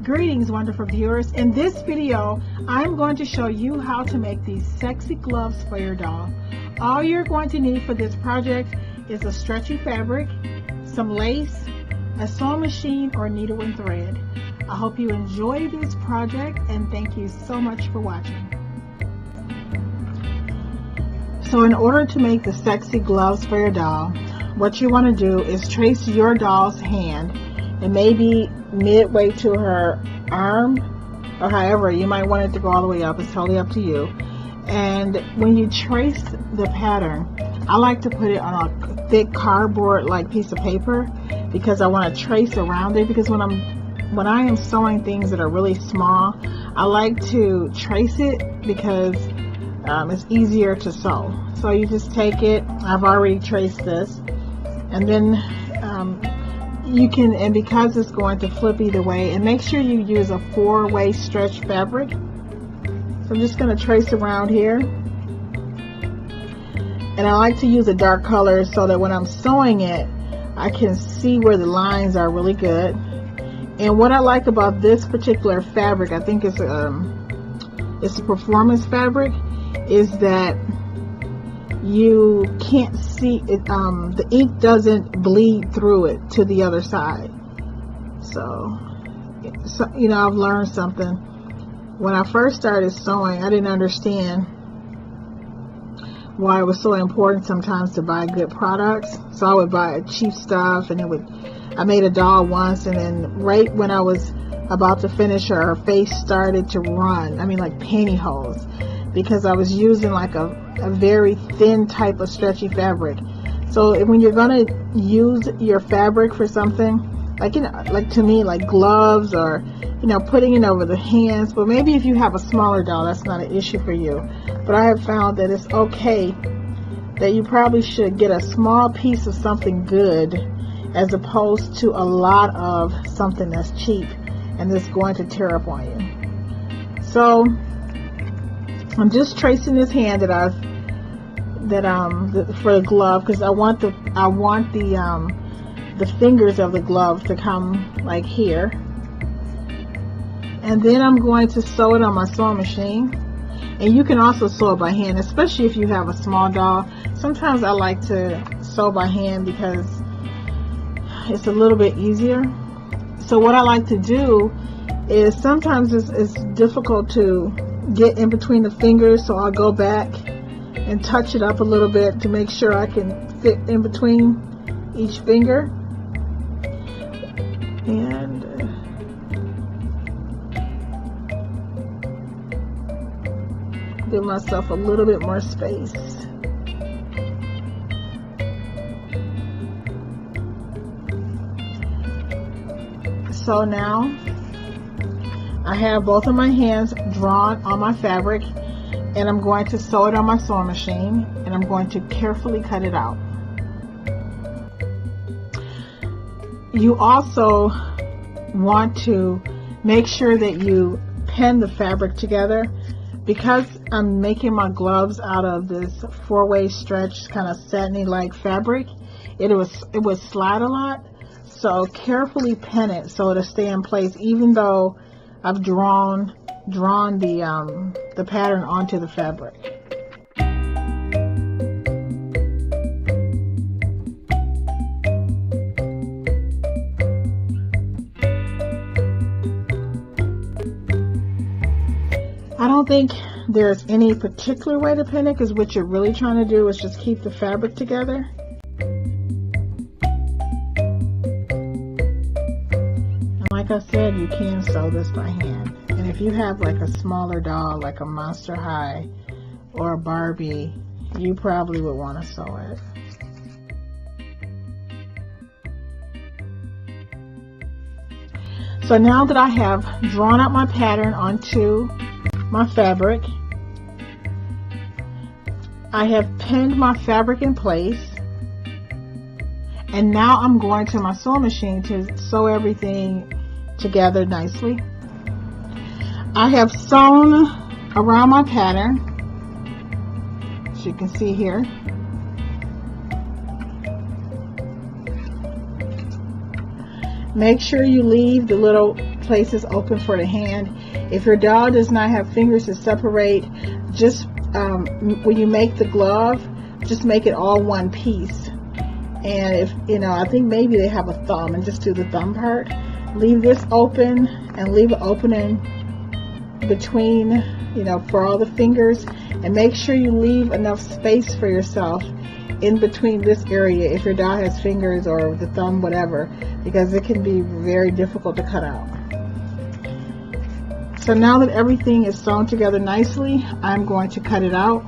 Greetings, wonderful viewers. In this video, I'm going to show you how to make these sexy gloves for your doll. All you're going to need for this project is a stretchy fabric, some lace, a sewing machine, or needle and thread. I hope you enjoy this project and thank you so much for watching. So in order to make the sexy gloves for your doll, what you want to do is trace your doll's hand and maybe midway to her arm, or however you might want it to go all the way up. It's totally up to you. And when you trace the pattern, I like to put it on a thick cardboard like piece of paper because I want to trace around it, because when I am sewing things that are really small, I like to trace it because it's easier to sew. So you just take it, I've already traced this, and then you can, and because it's going to flip either way, and make sure you use a 4-way stretch fabric. So I'm just going to trace around here, and I like to use a dark color so that when I'm sewing it, I can see where the lines are really good. And what I like about this particular fabric, I think it's a performance fabric, is that you can't see it, the ink doesn't bleed through it to the other side. So you know, I've learned something. When I first started sewing, I didn't understand why it was so important sometimes to buy good products. So I would buy cheap stuff, and I made a doll once, and then right when I was about to finish her face started to run, I mean like pantyhose, because I was using like a very thin type of stretchy fabric. So when you're gonna use your fabric for something, like, you know, like to me, like gloves, or, you know, putting it over the hands, but maybe if you have a smaller doll, that's not an issue for you. But I have found that it's okay, that you probably should get a small piece of something good as opposed to a lot of something that's cheap and that's going to tear up on you. So I'm just tracing this hand for the glove, because I want the fingers of the glove to come like here, and then I'm going to sew it on my sewing machine. And you can also sew it by hand, especially if you have a small doll. Sometimes I like to sew by hand because it's a little bit easier. So what I like to do is, sometimes it's difficult to get in between the fingers, so I'll go back and touch it up a little bit to make sure I can fit in between each finger, and give myself a little bit more space. So now I have both of my hands drawn on my fabric, and I'm going to sew it on my sewing machine, and I'm going to carefully cut it out. You also want to make sure that you pin the fabric together. Because I'm making my gloves out of this 4-way stretch kind of satiny like fabric, it would slide a lot. So carefully pin it so it'll stay in place, even though I've drawn the pattern onto the fabric. I don't think there's any particular way to pin it, because what you're really trying to do is just keep the fabric together. And like I said, you can sew this by hand. And if you have like a smaller doll, like a Monster High or a Barbie, you probably would want to sew it. So now that I have drawn out my pattern onto my fabric, I have pinned my fabric in place, and now I'm going to my sewing machine to sew everything together nicely. I have sewn around my pattern, as you can see here. Make sure you leave the little places open for the hand. If your doll does not have fingers to separate, just when you make the glove, just make it all one piece. And if I think maybe they have a thumb, and just do the thumb part. Leave this open and leave an opening between, for all the fingers, and make sure you leave enough space for yourself in between this area if your doll has fingers or the thumb, whatever, because it can be very difficult to cut out. So now that everything is sewn together nicely, I'm going to cut it out.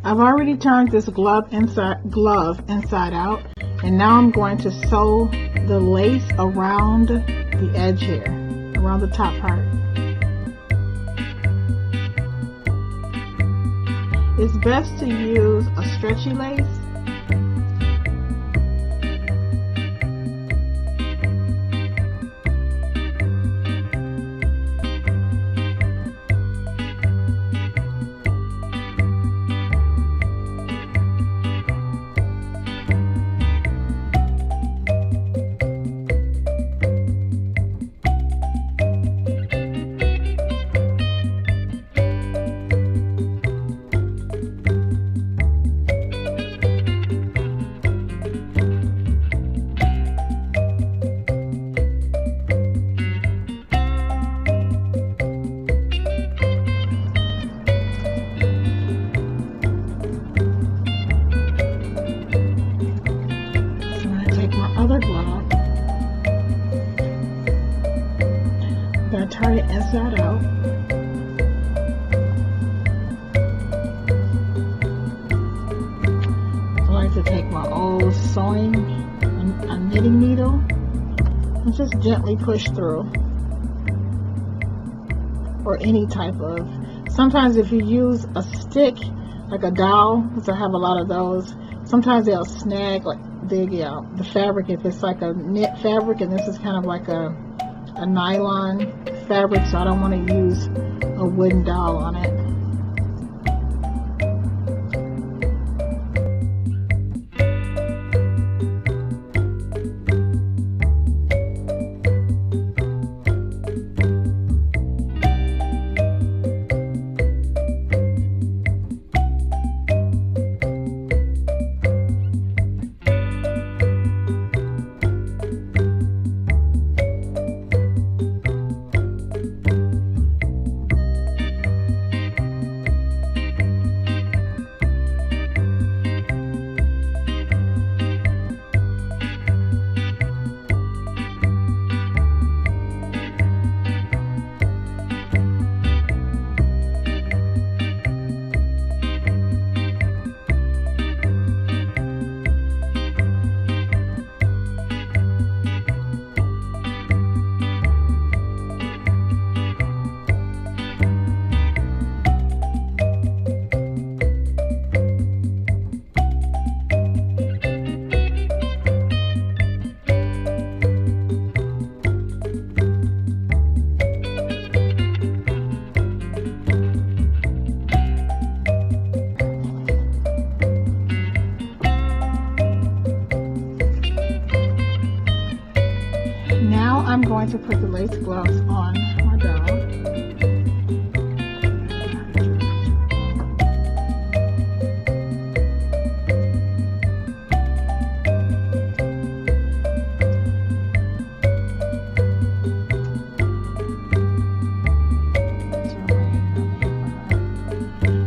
I've already turned this glove inside out, and now I'm going to sew the lace around the edge here, around the top part. It's best to use a stretchy lace. Turn it inside out. I like to take my old sewing, a knitting needle, and just gently push through. Or any type of, sometimes if you use a stick, like a dowel, because I have a lot of those, sometimes they'll snag like the fabric, if it's like a knit fabric, and this is kind of like a nylon fabric, so I don't want to use a wooden dowel on it. I'm going to put the lace gloves on my doll.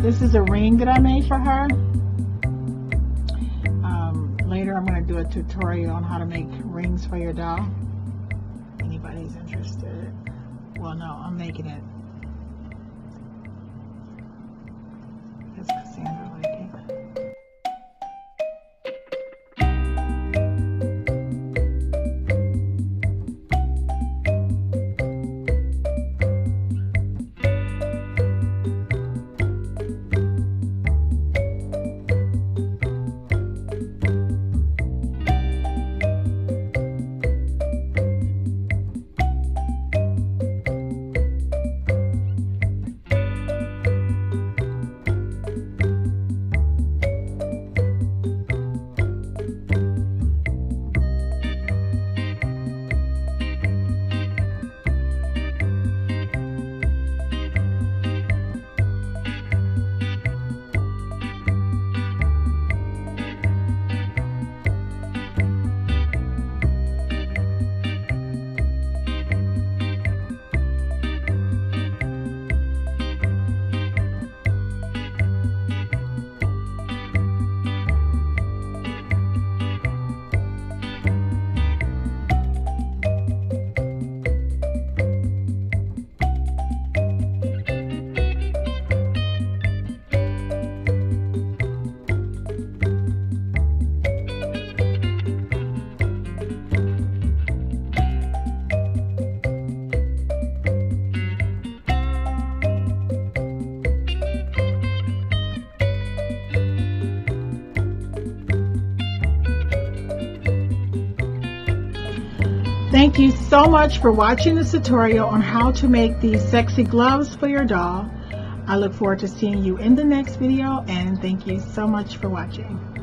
This is a ring that I made for her. future I'm going to do a tutorial on how to make rings for your doll. Anybody's interested? Well, no, I'm making it. Because Cassandra like it. Thank you so much for watching this tutorial on how to make these sexy gloves for your doll. I look forward to seeing you in the next video, and thank you so much for watching.